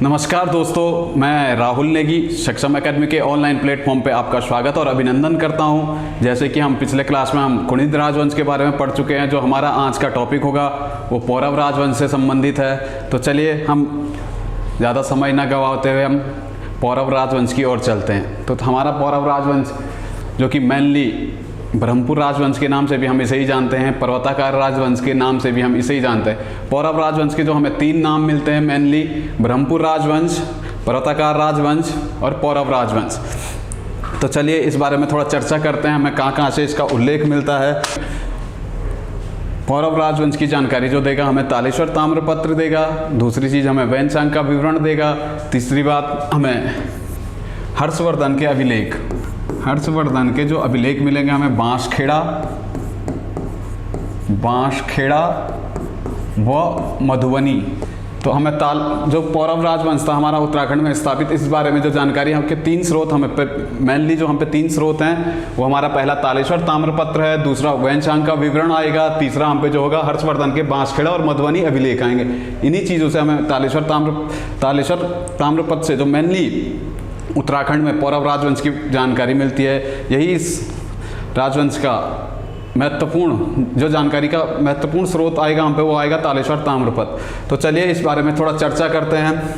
नमस्कार दोस्तों, मैं राहुल नेगी सक्षम एकेडमी के ऑनलाइन प्लेटफॉर्म पे आपका स्वागत और अभिनंदन करता हूं। जैसे कि हम पिछले क्लास में हम कुणिद राजवंश के बारे में पढ़ चुके हैं। जो हमारा आज का टॉपिक होगा वो पौरव राजवंश से संबंधित है। तो चलिए हम ज़्यादा समय ना गंवाते हुए हम पौरव राजवंश की ओर चलते हैं। तो हमारा पौरव राजवंश जो कि मेनली ब्रह्मपुर राजवंश के नाम से भी हम इसे ही जानते हैं, पर्वताकार राजवंश के नाम से भी हम इसे ही जानते हैं। पौरव राजवंश के जो हमें तीन नाम मिलते हैं मेनली, ब्रह्मपुर राजवंश, पर्वताकार राजवंश और पौरव राजवंश। तो चलिए इस बारे में थोड़ा चर्चा करते हैं, हमें कहाँ कहाँ से इसका उल्लेख मिलता है। पौरव राजवंश की जानकारी जो देगा हमें तालेश्वर ताम्रपत्र देगा, दूसरी चीज़ हमें वैनचांग का विवरण देगा, तीसरी बात हमें हर्षवर्धन के अभिलेख, हर्षवर्धन के जो अभिलेख मिलेंगे हमें बांसखेड़ा व मधुबनी। तो हमें जो पौरव राजवंश था हमारा उत्तराखंड में स्थापित, इस बारे में जो जानकारी हमके तीन स्रोत हमें मेनली जो हम पे तीन स्रोत हैं वो हमारा पहला तालेश्वर ताम्रपत्र है, दूसरा वैनचांग का विवरण आएगा, तीसरा हम पे जो होगा हर्षवर्धन के बांसखेड़ा और मधुबनी अभिलेख आएंगे। इन्हीं चीज़ों से हमें तालेश्वर ताम्रपत्र से जो मेनली उत्तराखंड में पौरव राजवंश की जानकारी मिलती है। यही इस राजवंश का महत्वपूर्ण जो जानकारी का महत्वपूर्ण स्रोत आएगा हम पे, वो आएगा तालेश्वर ताम्रपत्र। तो चलिए इस बारे में थोड़ा चर्चा करते हैं।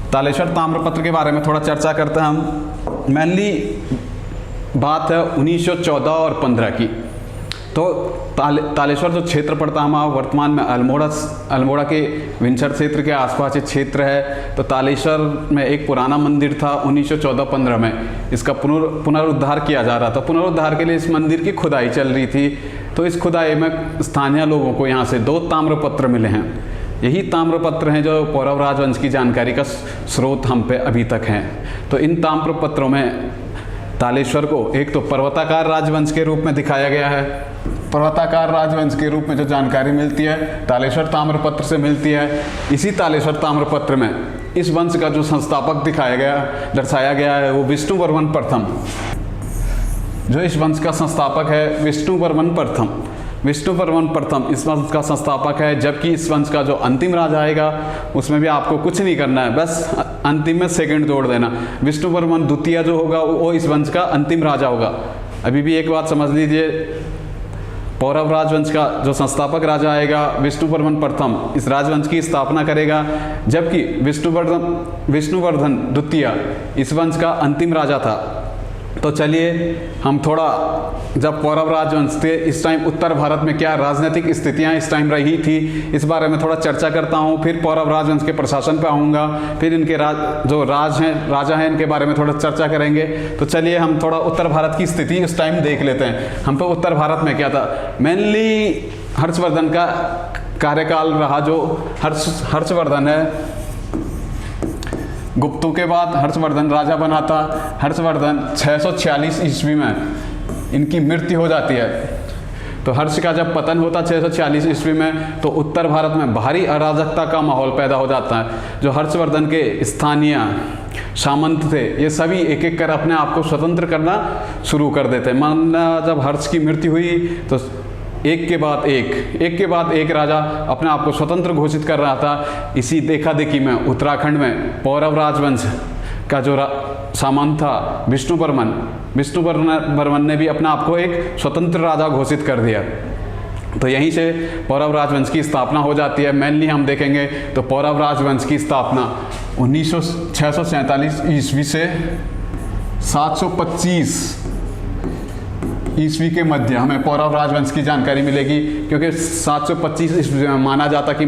तालेश्वर ताम्रपत्र के बारे में थोड़ा चर्चा करते हैं हम। मेनली बात है 1914 और 15 की। तो तालेश्वर जो क्षेत्र पड़ता है हमारा वर्तमान में अल्मोड़ा के विंध्याचल क्षेत्र के आसपास ये क्षेत्र है। तो तालेश्वर में एक पुराना मंदिर था 1914-15 में, इसका पुनरुद्धार किया जा रहा था। पुनरुद्धार के लिए इस मंदिर की खुदाई चल रही थी। तो इस खुदाई में स्थानीय लोगों को यहाँ से 2 ताम्रपत्र मिले हैं। यही ताम्रपत्र हैं जो पौरव राजवंश की जानकारी का स्रोत हम पे अभी तक हैं। तो इन ताम्रपत्रों में तालेश्वर को एक तो पर्वताकार राजवंश के रूप में दिखाया गया है। पर्वताकार राजवंश के रूप में जो जानकारी मिलती है तालेश्वर ताम्रपत्र से मिलती है। इसी तालेश्वर ताम्रपत्र में इस वंश का जो संस्थापक दर्शाया गया है वो विष्णुवर्मन प्रथम। जो इस वंश का संस्थापक है विष्णुवर्मन प्रथम इस वंश का संस्थापक है। जबकि इस वंश का जो अंतिम राजा आएगा उसमें भी आपको कुछ नहीं करना है, बस अंतिम में सेकंड जोड़ देना। विष्णुवर्मन द्वितीय जो होगा वो इस वंश का अंतिम राजा होगा। अभी भी एक बात समझ लीजिए, पौरव राजवंश का जो संस्थापक राजा आएगा विष्णुवर्मन प्रथम इस राजवंश की स्थापना करेगा, जबकि विष्णुवर्धन द्वितीय इस वंश का अंतिम राजा था। तो चलिए हम थोड़ा, जब पौरव राजवंश थे इस टाइम उत्तर भारत में क्या राजनीतिक स्थितियां इस टाइम रही थी इस बारे में थोड़ा चर्चा करता हूं। फिर पौरव राजवंश के प्रशासन पे आऊँगा, फिर इनके राजा हैं इनके बारे में थोड़ा चर्चा करेंगे। तो चलिए हम थोड़ा उत्तर भारत की स्थिति उस टाइम देख लेते हैं। हम पे उत्तर भारत में क्या था, मेनली हर्षवर्धन का कार्यकाल रहा। जो हर्षवर्धन है, गुप्तों के बाद हर्षवर्धन राजा बना था। हर्षवर्धन 646 ईस्वी में इनकी मृत्यु हो जाती है। तो हर्ष का जब पतन होता 646 ईस्वी में तो उत्तर भारत में भारी अराजकता का माहौल पैदा हो जाता है। जो हर्षवर्धन के स्थानीय सामंत थे ये सभी एक एक कर अपने आप को स्वतंत्र करना शुरू कर देते। माना जब हर्ष की मृत्यु हुई तो एक के बाद एक राजा अपने आप को स्वतंत्र घोषित कर रहा था। इसी देखा देखी में उत्तराखंड में पौरव राजवंश का जो सामंत था विष्णुवर्मन ने भी अपने आप को एक स्वतंत्र राजा घोषित कर दिया। तो यहीं से पौरव राजवंश की स्थापना हो जाती है। मेनली हम देखेंगे तो पौरव राजवंश की स्थापना 647 ईस्वी से 725 ईस्वी के मध्य हमें पौरव राजवंश की जानकारी मिलेगी, क्योंकि 725 ईस्वी में माना जाता कि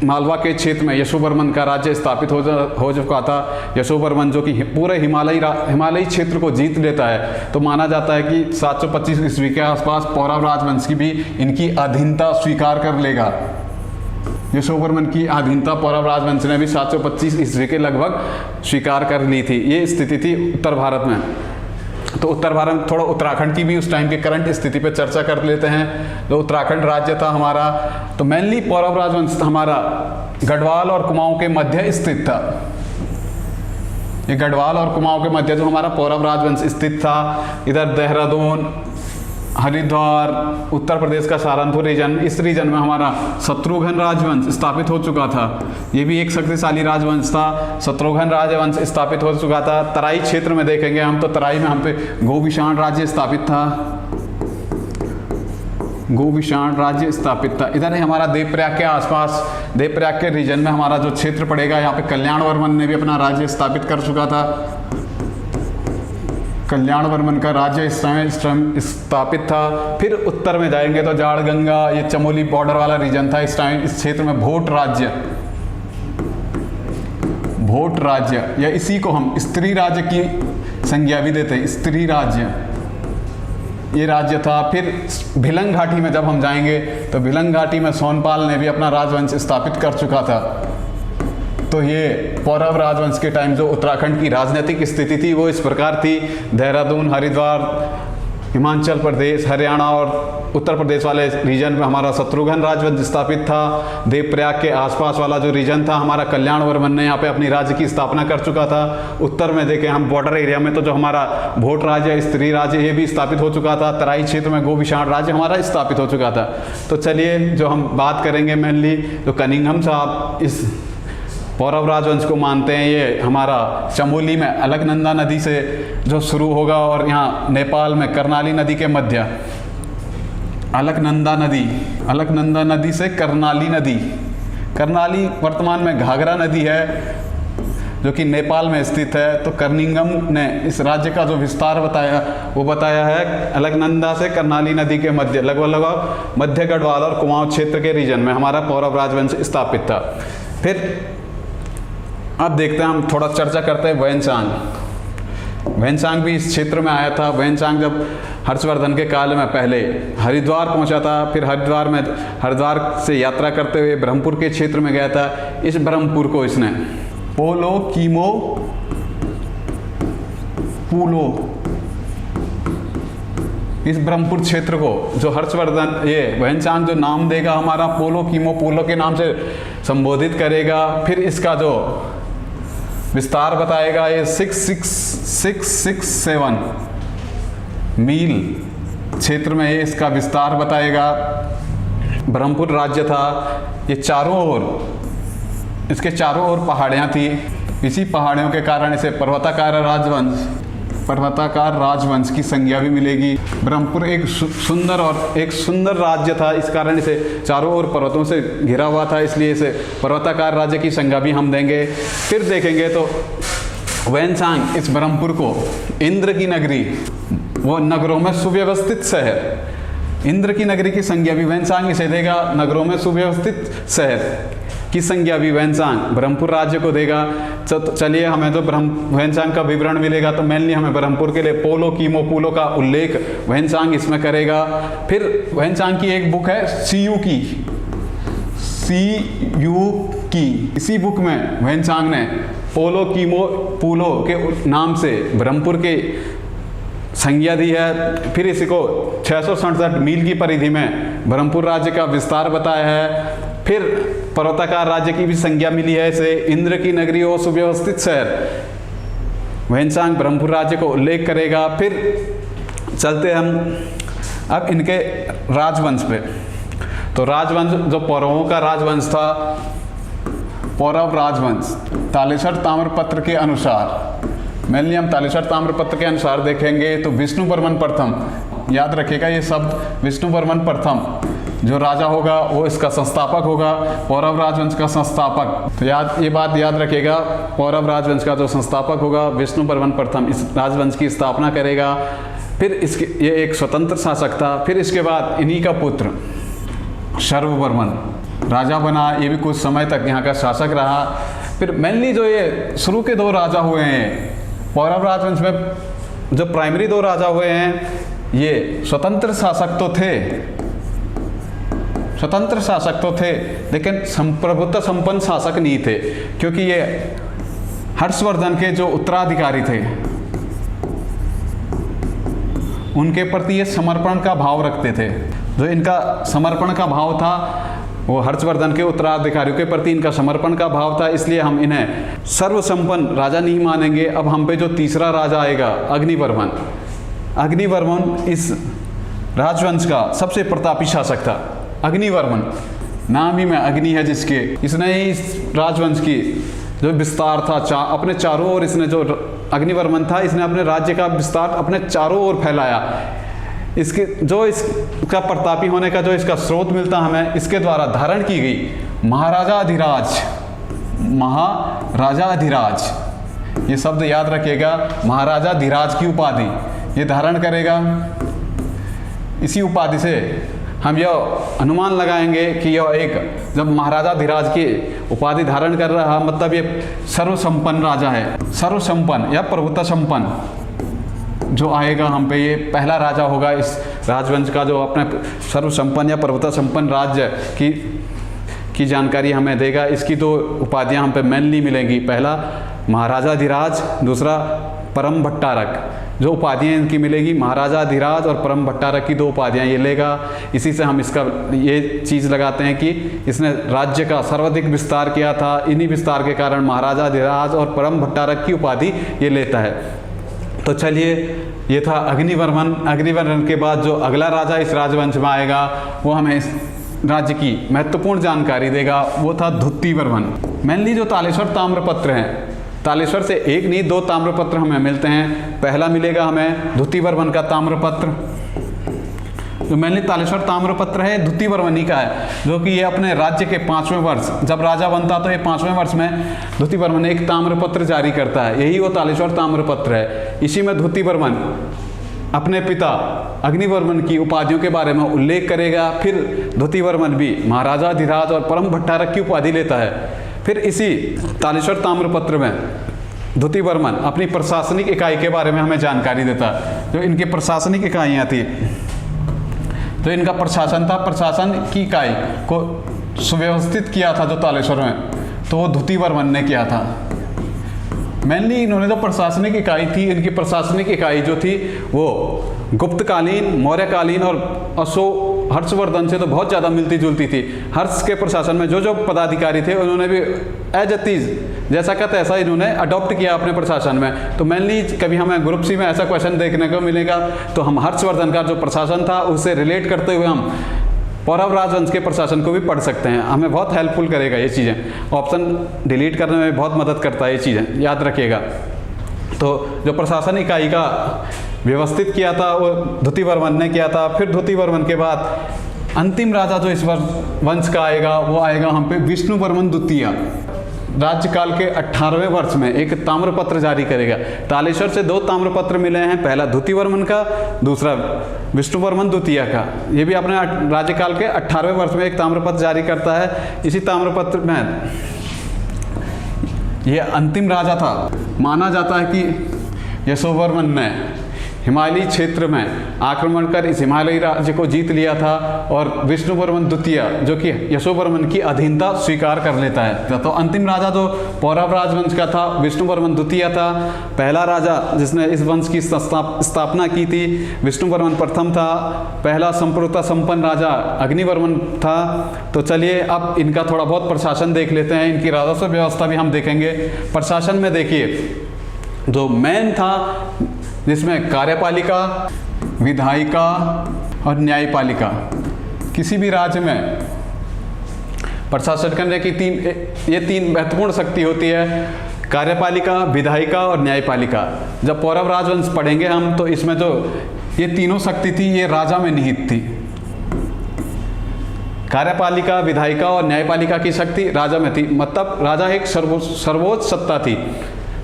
मालवा के क्षेत्र में यशोवर्मन का राज्य स्थापित हो चुका था। यशोवर्मन जो कि पूरे हिमालयी क्षेत्र को जीत लेता है, तो माना जाता है कि 725 ईस्वी के आसपास पौरव राजवंश की भी इनकी अधीनता स्वीकार कर लेगा। यशोवर्मन की अधीनता पौरव राजवंश ने भी 725 ईस्वी के लगभग स्वीकार कर ली थी। ये स्थिति थी उत्तर भारत में। तो उत्तर भारत में थोड़ा उत्तराखंड की भी उस टाइम के करंट स्थिति पे चर्चा कर लेते हैं। जो उत्तराखंड राज्य था हमारा, तो मेनली पौरव राजवंश हमारा गढ़वाल और कुमाऊं के मध्य स्थित था। ये गढ़वाल और कुमाऊं के मध्य जो हमारा पौरव राजवंश स्थित था, इधर देहरादून हरिद्वार, उत्तर प्रदेश का सहारनपुर रीजन, इस रीजन में हमारा शत्रुघ्न राजवंश स्थापित हो चुका था। ये भी एक शक्तिशाली राजवंश था, शत्रुघ्न राजवंश स्थापित हो चुका था। तराई क्षेत्र में देखेंगे हम तो तराई में हम पे गोविषाण राज्य स्थापित था, गोविषाण राज्य स्थापित था। इधर ही हमारा देवप्रयाग के आसपास, देवप्रयाग के रीजन में हमारा जो क्षेत्र पड़ेगा, यहाँ पे कल्याण वर्मन ने भी अपना राज्य स्थापित कर चुका था। कल्याण वर्मन का राज्य इस समय स्थापित था। फिर उत्तर में जाएंगे तो जाड़ गंगा, ये चमोली बॉर्डर वाला रीजन था इस टाइम। इस क्षेत्र में भोट राज्य, भोट राज्य या इसी को हम स्त्री राज्य की संज्ञा भी देते हैं, स्त्री राज्य, ये राज्य था। फिर भिलंग घाटी में जब हम जाएंगे तो भिलंग घाटी में सोनपाल ने भी अपना राजवंश स्थापित कर चुका था। तो ये पौरव राजवंश के टाइम जो उत्तराखंड की राजनीतिक स्थिति थी वो इस प्रकार थी। देहरादून, हरिद्वार, हिमाचल प्रदेश, हरियाणा और उत्तर प्रदेश वाले रीजन में हमारा शत्रुघ्न राजवंश स्थापित था। देवप्रयाग के आसपास वाला जो रीजन था हमारा कल्याण वर्मन ने यहाँ पे अपनी राज्य की स्थापना कर चुका था। उत्तर में देखें हम बॉर्डर एरिया में तो जो हमारा भोट राज्य, स्त्री राज्य, ये भी स्थापित हो चुका था। तराई क्षेत्र में गोविषाण राज्य हमारा स्थापित हो चुका था। तो चलिए जो हम बात करेंगे मेनली, जो कनिंघम साहब इस पौरव राजवंश को मानते हैं, ये हमारा चमोली में अलकनंदा नदी से जो शुरू होगा और यहाँ नेपाल में करनाली नदी के मध्य, अलकनंदा नदी से करनाली नदी, करनाली वर्तमान में घाघरा नदी है जो कि नेपाल में स्थित है। तो कनिंघम ने इस राज्य का जो विस्तार बताया वो बताया है अलकनंदा से करनाली नदी के मध्य, लगभग मध्य गढ़वाल और कुमाऊं क्षेत्र के रीजन में हमारा पौरव राजवंश स्थापित था। फिर अब देखते हैं, हम थोड़ा चर्चा करते हैं वैनचांग। वैनचांग भी इस क्षेत्र में आया था। वैनचांग जब हर्षवर्धन के काल में पहले हरिद्वार पहुंचा था, फिर हरिद्वार से यात्रा करते हुए ब्रह्मपुर के क्षेत्र में गया था। इस ब्रह्मपुर को इसने इस ब्रह्मपुर क्षेत्र को जो हर्षवर्धन, ये वैनचांग जो नाम देगा हमारा पोलो के नाम से संबोधित करेगा। फिर इसका जो विस्तार बताएगा ये 6667 मील क्षेत्र में ये इसका विस्तार बताएगा। ब्रह्मपुर राज्य था, ये चारों ओर, इसके चारों ओर पहाड़ियाँ थी। इसी पहाड़ियों के कारण इसे पर्वताकार राजवंश की संज्ञा भी मिलेगी। ब्रह्मपुर एक सुंदर राज्य था, इस कारण इसे चारों ओर पर्वतों से घिरा हुआ था, इसलिए इसे पर्वताकार राज्य की संज्ञा भी हम देंगे। फिर देखेंगे तो वैनचांग इस ब्रह्मपुर को इंद्र की नगरी, वो नगरों में सुव्यवस्थित शहर, इंद्र की नगरी की संज्ञा भी वैनचांग इसे देगा। नगरों में सुव्यवस्थित शहर की संज्ञा भी वैनचांग ब्रह्मपुर राज्य को देगा। चलिए हमें तो वैनचांग का विवरण मिलेगा तो मेनली हमें ब्रह्मपुर के लिए पोलो का उल्लेख वैनचांग इसमें करेगा। फिर वैनचांग की एक बुक है सीयू की, इसी बुक में वैनचांग ने पोलो के नाम से ब्रह्मपुर के संज्ञा दी है। फिर इसी को 667 मील की परिधि में ब्रह्मपुर राज्य का विस्तार बताया है। फिर पर्वताकार राज्य की भी संज्ञा मिली है इसे, इंद्र की नगरी और सुव्यवस्थित शहर, वैनचांग ब्रह्मपुर राज्य को उल्लेख करेगा। फिर चलते हम अब इनके राजवंश पे। तो राजवंश जो पौरवों का राजवंश था, पौरव राजवंश तालेश्वर ताम्रपत्र के अनुसार, मेनली हम तालेश्वर ताम्रपत्र के अनुसार देखेंगे तो विष्णुवर्मन प्रथम, याद रखिएगा ये शब्द, विष्णुवर्मन प्रथम जो राजा होगा वो इसका संस्थापक होगा, पौरव राजवंश का संस्थापक। तो ये बात याद रखिएगा, पौरव राजवंश का जो संस्थापक होगा विष्णुवर्मन प्रथम इस राजवंश की स्थापना करेगा। फिर ये एक स्वतंत्र शासक था। फिर इसके बाद इन्हीं का पुत्र शर्ववर्मन राजा बना, ये भी कुछ समय तक यहाँ का शासक रहा। फिर मेनली जो ये शुरू के दो राजा हुए हैं पौरव राजवंश में, जो प्राइमरी दो राजा हुए हैं ये स्वतंत्र शासक तो थे लेकिन संप्रभुत्व संपन्न शासक नहीं थे, क्योंकि ये हर्षवर्धन के जो उत्तराधिकारी थे उनके प्रति ये समर्पण का भाव रखते थे। जो इनका समर्पण का भाव था वो हर्षवर्धन के उत्तराधिकारियों के प्रति इनका समर्पण का भाव था, इसलिए हम इन्हें सर्वसंपन्न राजा नहीं मानेंगे। अब हम पे जो तीसरा राजा आएगा अग्निवर्मन इस राजवंश का सबसे प्रतापी शासक था अग्निवर्मन, नाम ही में अग्नि है जिसके। इसने ही इस राजवंश की जो विस्तार था अपने चारों ओर, इसने जो अग्निवर्मन था इसने अपने राज्य का विस्तार अपने चारों ओर फैलाया। इसके जो इसका प्रतापी होने का जो इसका स्रोत मिलता हमें, इसके द्वारा धारण की गई महाराजाधिराज, महाराजाधिराज, ये शब्द याद रखिएगा, महाराजाधिराज की उपाधि ये धारण करेगा। इसी उपाधि से हम यह अनुमान लगाएंगे कि यह एक, जब महाराजाधिराज की उपाधि धारण कर रहा मतलब ये सर्वसंपन्न राजा है, सर्वसंपन्न या प्रभुता संपन्न जो आएगा हम पे, ये पहला राजा होगा इस राजवंश का जो अपने सर्वसंपन्न या प्रभुता संपन्न राज्य की जानकारी हमें देगा। इसकी दो उपाधियां हम पे मेनली मिलेंगी, पहला महाराजाधिराज, दूसरा परम भट्टारक। जो उपाधियाँ इनकी मिलेगी, महाराजाधिराज और परम भट्टारक की दो उपाधियाँ ये लेगा। इसी से हम इसका ये चीज़ लगाते हैं कि इसने राज्य का सर्वाधिक विस्तार किया था, इन्हीं विस्तार के कारण महाराजाधिराज और परम भट्टारक की उपाधि ये लेता है। तो चलिए, ये था अग्निवर्मन। अग्निवर्मन के बाद जो अगला राजा इस राजवंश में आएगा वो हमें इस राज्य की महत्वपूर्ण जानकारी देगा, वो था द्युतिवर्मन। मेनली जो तालेश्वर ताम्रपत्र हैं, तालेश्वर से एक नहीं दो ताम्रपत्र हमें मिलते हैं। पहला मिलेगा हमें द्युतिवर्मन का ताम्रपत्र, जो मेनली तालेश्वर ताम्रपत्र है द्युतिवर्मन ही का है, जो कि ये अपने राज्य के 5वें वर्ष जब राजा बनता तो ये 5वें वर्ष में द्युतिवर्मन एक ताम्रपत्र जारी करता है, यही वो तालेश्वर ताम्रपत्र है। इसी में द्युतिवर्मन अपने पिता अग्निवर्मन की उपाधियों के बारे में उल्लेख करेगा। फिर द्युतिवर्मन भी महाराजाधिराज और परम भट्टारक की उपाधि लेता है। फिर इसी तालेश्वर ताम्रपत्र में द्युतिवर्मन अपनी प्रशासनिक इकाई के बारे में हमें जानकारी देता है। जो इनकी प्रशासनिक इकाइयाँ थी, तो इनका प्रशासन था, प्रशासन की इकाई को सुव्यवस्थित किया था जो तालेश्वर में, तो वो द्युतिवर्मन ने किया था। मेनली इन्होंने जो प्रशासनिक इकाई थी, इनकी प्रशासनिक इकाई जो थी वो गुप्तकालीन, मौर्यकालीन और हर्षवर्धन से तो बहुत ज़्यादा मिलती जुलती थी। हर्ष के प्रशासन में जो जो पदाधिकारी थे उन्होंने भी एज इट इज जैसा का तैसा इन्होंने अडॉप्ट किया अपने प्रशासन में। तो मेनली कभी हमें ग्रुप सी में ऐसा क्वेश्चन देखने को मिलेगा तो हम हर्षवर्धन का जो प्रशासन था उससे रिलेट करते हुए हम पौरव राजवंश के प्रशासन को भी पढ़ सकते हैं। हमें बहुत हेल्पफुल करेगा ये चीज़ें, ऑप्शन डिलीट करने में बहुत मदद करता है ये चीज़ें, याद रखिएगा। तो जो प्रशासन इकाई का व्यवस्थित किया था वो द्युतिवर्मन ने किया था। फिर द्युतिवर्मन के बाद अंतिम राजा जो इस वंश का आएगा वो आएगा हम पे विष्णुवर्मन द्वितीय। राज्यकाल के 18वें वर्ष में एक ताम्रपत्र जारी करेगा। तालेश्वर से दो ताम्रपत्र मिले हैं, पहला द्युतिवर्मन का, दूसरा विष्णुवर्मन द्वितीय का। ये भी अपने राज्यकाल के 18वें वर्ष में एक ताम्रपत्र जारी करता है। इसी ताम्रपत्र में ये अंतिम राजा था। माना जाता है कि यशोवर्मन ने हिमालयी क्षेत्र में आक्रमण कर इस हिमालयी राज्य को जीत लिया था और विष्णुवर्मन द्वितीय जो कि यशोवर्मन की अधीनता स्वीकार कर लेता है। तो अंतिम राजा जो पौरव राजवंश का था विष्णुवर्मन द्वितीय था। पहला राजा जिसने इस वंश की स्थापना की थी विष्णुवर्मन प्रथम था। पहला संप्रभुता संपन्न राजा अग्निवर्मन था। तो चलिए अब इनका थोड़ा बहुत प्रशासन देख लेते हैं, इनकी राजस्व व्यवस्था भी हम देखेंगे। प्रशासन में देखिए जो मेन था जिसमें कार्यपालिका, विधायिका और न्यायपालिका, किसी भी राज्य में प्रशासन करने की ये तीन महत्वपूर्ण शक्ति होती है, कार्यपालिका, विधायिका और न्यायपालिका। जब पौरव राजवंश पढ़ेंगे हम तो इसमें जो ये तीनों शक्ति थी ये राजा में निहित थी। कार्यपालिका, विधायिका और न्यायपालिका की शक्ति राजा में थी, मतलब राजा एक सर्वोच्च सत्ता थी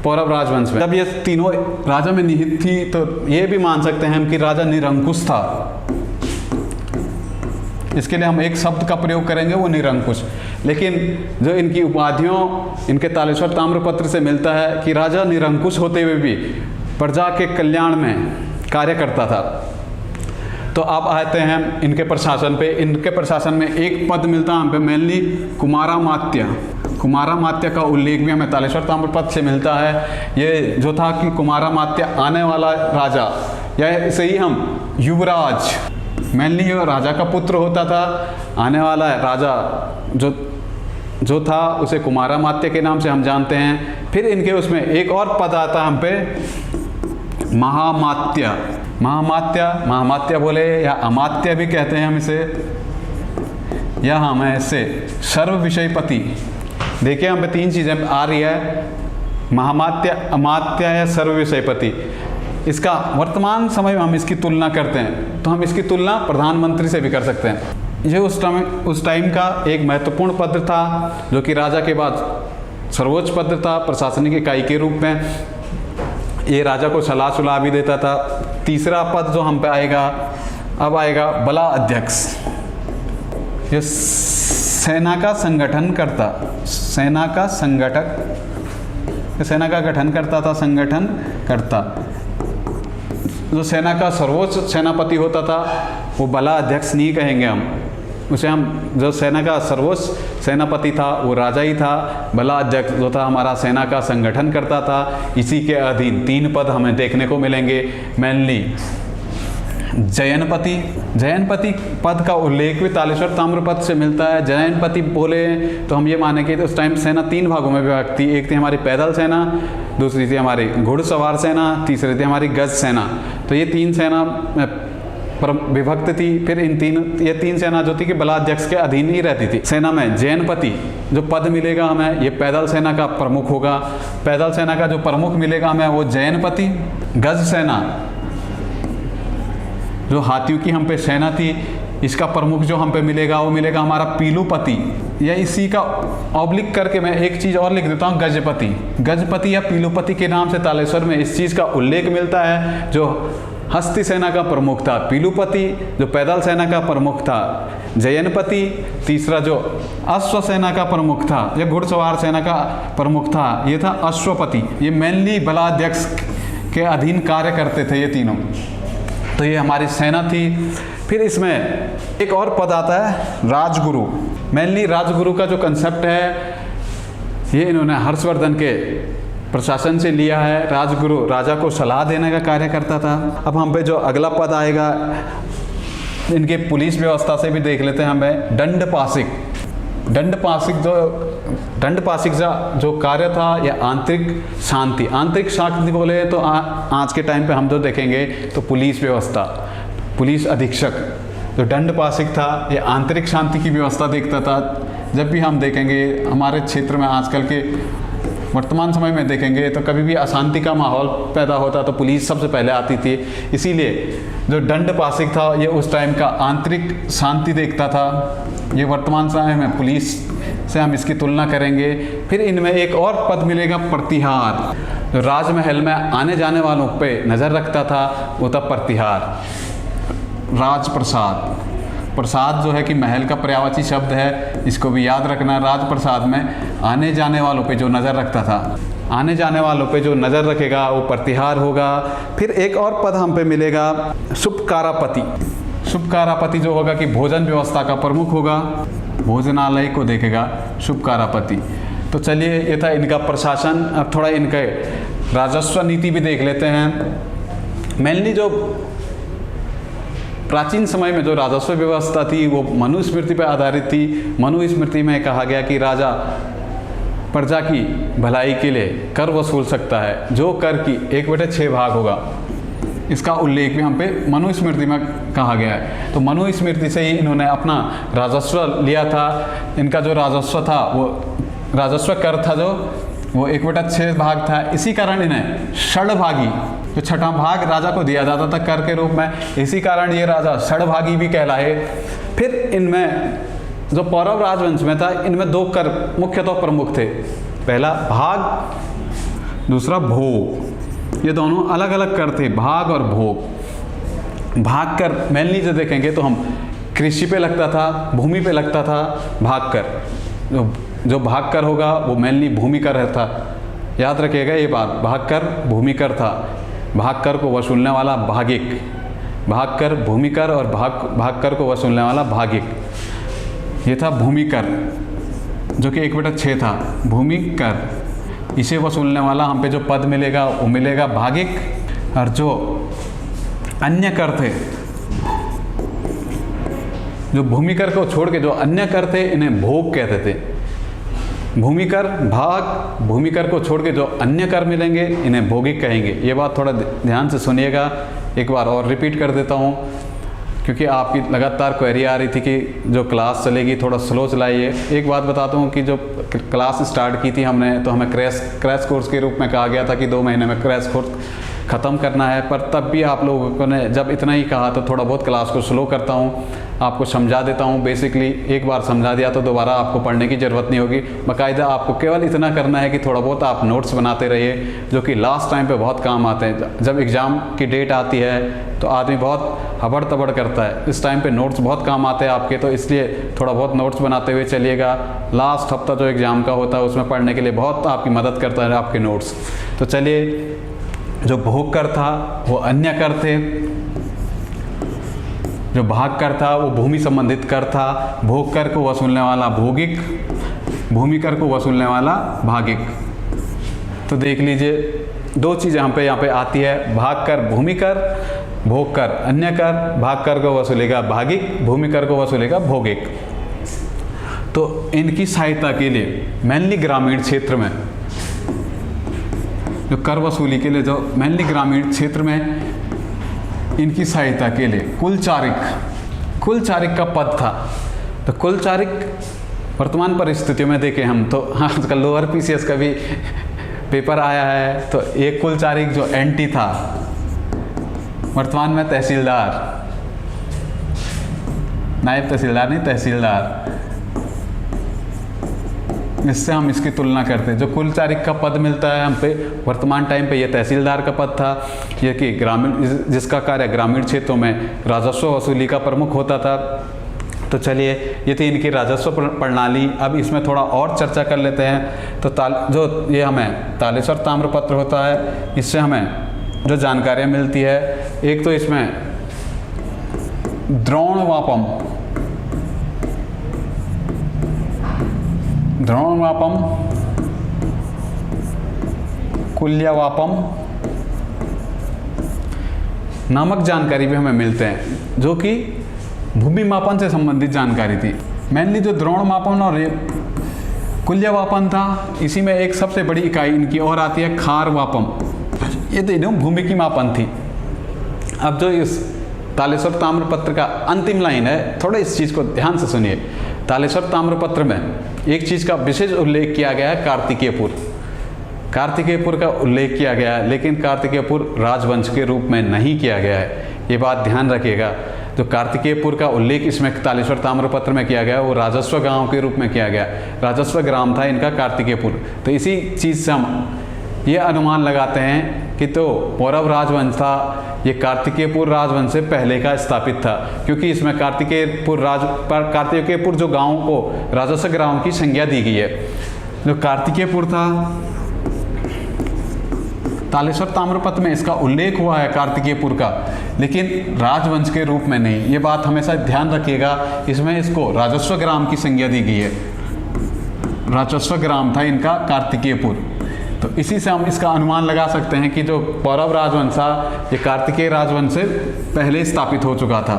पौरव राजवंश में। जब ये तीनों राजा में निहित थी तो ये भी मान सकते हैं हम कि राजा निरंकुश था। इसके लिए हम एक शब्द का प्रयोग करेंगे वो निरंकुश। लेकिन जो इनकी उपाधियों इनके तालेश्वर ताम्रपत्र से मिलता है कि राजा निरंकुश होते हुए भी प्रजा के कल्याण में कार्य करता था। तो अब आते हैं इनके प्रशासन पे। इनके प्रशासन में एक पद मिलता है हम पे मेनली कुमारामात्य। कुमारामात्य का उल्लेख भी हमें तालेश्वर ताम्रपत्र से मिलता है। ये जो था कि कुमारामात्य आने वाला राजा या इसे ही हम युवराज, मेनली ये राजा का पुत्र होता था। आने वाला राजा जो था उसे कुमारामात्य के नाम से हम जानते हैं। फिर इनके उसमें एक और पद आता है हम पे महामात्य। महामात्य बोले या अमात्य भी कहते हैं हम इसे, या हम ऐसे सर्व विषयपति। देखिए हम पे 3 चीज़ें आ रही है, महामात्य, अमात्य या सर्व विषयपति। इसका वर्तमान समय में हम इसकी तुलना करते हैं तो हम इसकी तुलना प्रधानमंत्री से भी कर सकते हैं। ये उस टाइम का एक महत्वपूर्ण पद था जो कि राजा के बाद सर्वोच्च पद था प्रशासनिक इकाई के रूप में। ये राजा को सलाह भी देता था। तीसरा पद जो हम पे आएगा, अब आएगा बला अध्यक्ष। ये सेना का संगठन करता, सेना का संगठक, सेना का गठन करता था, संगठन करता। जो सेना का सर्वोच्च सेनापति होता था वो बला अध्यक्ष नहीं कहेंगे हम उसे, हम जो सेना का सर्वोच्च सेनापति था वो राजा ही था। बला अध्यक्ष जो था हमारा सेना का संगठन करता था। इसी के अधीन 3 पद हमें देखने को मिलेंगे मेनली। जयनपति पद का उल्लेख भी तालेश्वर ताम्रपत्र से मिलता है। जयनपति बोले तो हम ये माने कि उस टाइम सेना 3 भागों में विभक्त थी। एक थी हमारी पैदल सेना, दूसरी थी हमारी घुड़सवार सेना, तीसरी थी हमारी गज सेना। तो ये 3 सेना विभक्त थी। फिर ये तीन सेना जो थी कि बलाध्यक्ष के अधीन ही रहती थी। सेना में जैनपति जो पद मिलेगा हमें, ये पैदल सेना का प्रमुख होगा। पैदल सेना का जो प्रमुख मिलेगा हमें वो जैनपति। गज सेना जो हाथियों की हम पे सेना थी, इसका प्रमुख जो हम पे मिलेगा वो मिलेगा हमारा पीलूपति। या इसी का ऑब्लिक करके मैं एक चीज़ और लिख देता हूँ, गजपति या पीलूपति के नाम से तालेश्वर में इस चीज़ का उल्लेख मिलता है। जो हस्ती सेना का प्रमुख था पीलूपति, जो पैदल सेना का प्रमुख था जयनपति, तीसरा जो अश्व सेना का प्रमुख था या घुड़सवार सेना का प्रमुख था ये था अश्वपति। ये मेनली बलाध्यक्ष के अधीन कार्य करते थे ये तीनों। तो ये हमारी सेना थी। फिर इसमें एक और पद आता है राजगुरु। मेनली राजगुरु का जो कंसेप्ट है ये इन्होंने हर्षवर्धन के प्रशासन से लिया है। राजगुरु राजा को सलाह देने का कार्य करता था। अब हम पे जो अगला पद आएगा इनके पुलिस व्यवस्था से भी देख लेते हैं हमें। दंडपासिक जो कार्य था या आंतरिक शांति बोले तो आज के टाइम पे हम जो देखेंगे तो पुलिस व्यवस्था, पुलिस अधीक्षक जो दंडपासिक था ये आंतरिक शांति की व्यवस्था देखता था। जब भी हम देखेंगे हमारे क्षेत्र में आजकल के वर्तमान समय में देखेंगे तो कभी भी अशांति का माहौल पैदा होता तो पुलिस सबसे पहले आती थी। इसीलिए जो दंडपासिक था ये उस टाइम का आंतरिक शांति देखता था। ये वर्तमान समय में पुलिस से हम इसकी तुलना करेंगे। फिर इनमें एक और पद मिलेगा प्रतिहार। जो राजमहल में आने जाने वालों पे नज़र रखता था वो था प्रतिहार। राजप्रसाद, प्रसाद जो है कि महल का पर्यायवाची शब्द है, इसको भी याद रखना। राजप्रसाद में आने जाने वालों पे जो नज़र रखता था, आने जाने वालों पे जो नज़र रखेगा वो प्रतिहार होगा। फिर एक और पद हम पे मिलेगा शुभकारापति। शुभकारापति जो होगा कि भोजन व्यवस्था का प्रमुख होगा, भोजनालय को देखेगा शुभकारापति। तो चलिए ये था इनका प्रशासन। अब थोड़ा इनके राजस्व नीति भी देख लेते हैं। मेनली जो प्राचीन समय में जो राजस्व व्यवस्था थी वो मनुस्मृति पर आधारित थी। मनुस्मृति में कहा गया कि राजा प्रजा की भलाई के लिए कर वसूल सकता है, जो कर की 1/6 भाग होगा। इसका उल्लेख भी हम पे मनुस्मृति में कहा गया है। तो मनुस्मृति से ही इन्होंने अपना राजस्व लिया था। इनका जो राजस्व था वो राजस्व कर था जो वो 1/6 भाग था। इसी कारण इन्हें षडभागी, जो छठा भाग राजा को दिया जाता था कर के रूप में, इसी कारण ये राजा षडभागी भी कहलाए। फिर इनमें जो पौरव राजवंश में था इनमें 2 कर मुख्यतः प्रमुख थे। पहला भाग, दूसरा भोग। ये दोनों अलग अलग कर थे, भाग और भोग। भाग कर मेनली जो देखेंगे तो हम कृषि पे लगता था, भूमि पे लगता था भाग कर। जो भाग कर होगा वो मेनली भूमि कर था। याद रखिएगा ये बात, भाग कर भूमि कर था। भाग कर को वसूलने वाला भागिक, भाग कर भूमि कर और भाग कर को वसूलने वाला भागिक। ये था भूमि कर जो कि 1/6 था, भूमि कर। इसे वसूलने वाला हम पे जो पद मिलेगा वो मिलेगा भागिक। और जो अन्य कर थे, जो भूमि कर को छोड़ के जो अन्य कर थे इन्हें भोग कहते थे। भूमि कर भाग, भूमि कर को छोड़ के जो अन्य कर मिलेंगे इन्हें भौगिक कहेंगे। ये बात थोड़ा ध्यान से सुनिएगा, एक बार और रिपीट कर देता हूँ, क्योंकि आपकी लगातार क्वेरी आ रही थी कि जो क्लास चलेगी थोड़ा स्लो चलाइए। एक बात बताता हूँ कि जो क्लास स्टार्ट की थी हमने, तो हमें क्रैश कोर्स के रूप में कहा गया था कि 2 महीने में क्रैश कोर्स ख़त्म करना है, पर तब भी आप लोगों ने जब इतना ही कहा तो थोड़ा बहुत क्लास को स्लो करता हूँ, आपको समझा देता हूँ। बेसिकली एक बार समझा दिया तो दोबारा आपको पढ़ने की ज़रूरत नहीं होगी। बाकायदा आपको केवल इतना करना है कि थोड़ा बहुत आप नोट्स बनाते रहिए, जो कि लास्ट टाइम पे बहुत काम आते हैं। जब एग्ज़ाम की डेट आती है तो आदमी बहुत हबड़ तबड़ करता है, इस टाइम पे नोट्स बहुत काम आते हैं आपके, तो इसलिए थोड़ा बहुत नोट्स बनाते हुए चलिएगा। लास्ट हफ्ता जो एग्ज़ाम का होता है उसमें पढ़ने के लिए बहुत आपकी मदद करता है आपके नोट्स। तो चलिए, जो भोग कर था वो अन्य कर थे, जो भाग कर था वो भूमि संबंधित कर था, भोग कर को वसूलने वाला भौगिक, भूमि कर को वसूलने वाला भागिक। तो देख लीजिए 2 चीज़ यहाँ पे आती है, भाग कर भूमि कर, भोग कर अन्य कर, भाग कर को वसूलेगा भागिक, भूमि कर को वसूलेगा भौगिक। तो इनकी सहायता के लिए मेनली ग्रामीण क्षेत्र में जो कर वसूली के लिए, जो मेनली ग्रामीण क्षेत्र में इनकी सहायता के लिए कुलचारिक का पद था। तो कुलचारिक वर्तमान परिस्थितियों में देखें हम तो आजकल लोअर पीसीएस का भी पेपर आया है, तो एक कुलचारिक जो एनटी था वर्तमान में तहसीलदार, नायब तहसीलदार नहीं तहसीलदार, इससे हम इसकी तुलना करते हैं। जो कुलचारिक का पद मिलता है हम पे वर्तमान टाइम पे, ये तहसीलदार का पद था, ये कि ग्रामीण, जिसका कार्य ग्रामीण क्षेत्रों में राजस्व वसूली का प्रमुख होता था। तो चलिए, ये थी इनकी राजस्व प्रणाली। अब इसमें थोड़ा और चर्चा कर लेते हैं। तो जो ये हमें तालेश्वर ताम्रपत्र होता है, इससे हमें जो जानकारियाँ मिलती है, एक तो इसमें द्रोणवापम, कुल्यवापम नामक जानकारी भी हमें मिलते हैं, जो कि भूमि मापन से संबंधित जानकारी थी। मेनली जो द्रोणमापन और कुल्यवापन था, इसी में एक सबसे बड़ी इकाई इनकी और आती है खारवापम। ये तो एकदम भूमि की मापन थी। अब जो इस तालेश्वर ताम्रपत्र का अंतिम लाइन है, थोड़ा इस चीज़ को ध्यान से सुनिए। तालेश्वर ताम्रपत्र में एक चीज़ का विशेष उल्लेख किया गया है, कार्तिकेयपुर का उल्लेख किया गया है, लेकिन कार्तिकेयपुर राजवंश के रूप में नहीं किया गया है। ये बात ध्यान रखिएगा। जो कार्तिकेयपुर का उल्लेख इसमें तालेश्वर ताम्रपत्र में किया गया, वो राजस्व गांव के रूप में किया गया। राजस्व ग्राम था इनका कार्तिकेयपुर। तो इसी चीज़ से हम ये अनुमान लगाते हैं कि तो पौरव राजवंश था, ये कार्तिकेयपुर राजवंश से पहले का स्थापित था, क्योंकि इसमें कार्तिकेयपुर जो गांव को राजस्व ग्राम की संज्ञा दी गई है। जो कार्तिकेयपुर था, तालेश्वर ताम्रपत्र में इसका उल्लेख हुआ है कार्तिकेयपुर का, लेकिन राजवंश के रूप में नहीं। ये बात हमेशा ध्यान रखिएगा। इसमें इसको राजस्व ग्राम की संज्ञा दी गई है। राजस्व ग्राम था इनका कार्तिकेयपुर। तो इसी से हम इसका अनुमान लगा सकते हैं कि जो पौरव राजवंश था, ये कार्तिकेय राजवंश से पहले स्थापित हो चुका था।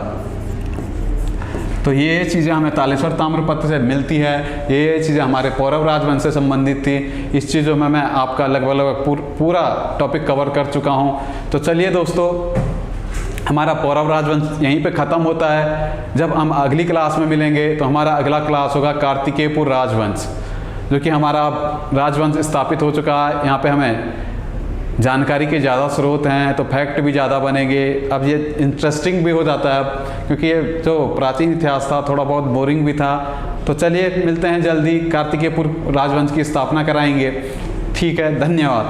तो ये चीज़ें हमें तालेश्वर ताम्रपत्र से मिलती है। ये चीज़ें हमारे पौरव राजवंश से संबंधित थी। इस चीज़ों में मैं आपका लगभग पूरा टॉपिक कवर कर चुका हूँ। तो चलिए दोस्तों, हमारा पौरव राजवंश यहीं पे ख़त्म होता है। जब हम अगली क्लास में मिलेंगे तो हमारा अगला क्लास होगा कार्तिकेयपुर राजवंश, जो कि हमारा राजवंश स्थापित हो चुका है। यहाँ पे हमें जानकारी के ज़्यादा स्रोत हैं, तो फैक्ट भी ज़्यादा बनेंगे। अब ये इंटरेस्टिंग भी हो जाता है, क्योंकि ये जो प्राचीन इतिहास था थोड़ा बहुत बोरिंग भी था। तो चलिए मिलते हैं जल्दी, कार्तिकेयपुर राजवंश की स्थापना कराएंगे। ठीक है, धन्यवाद।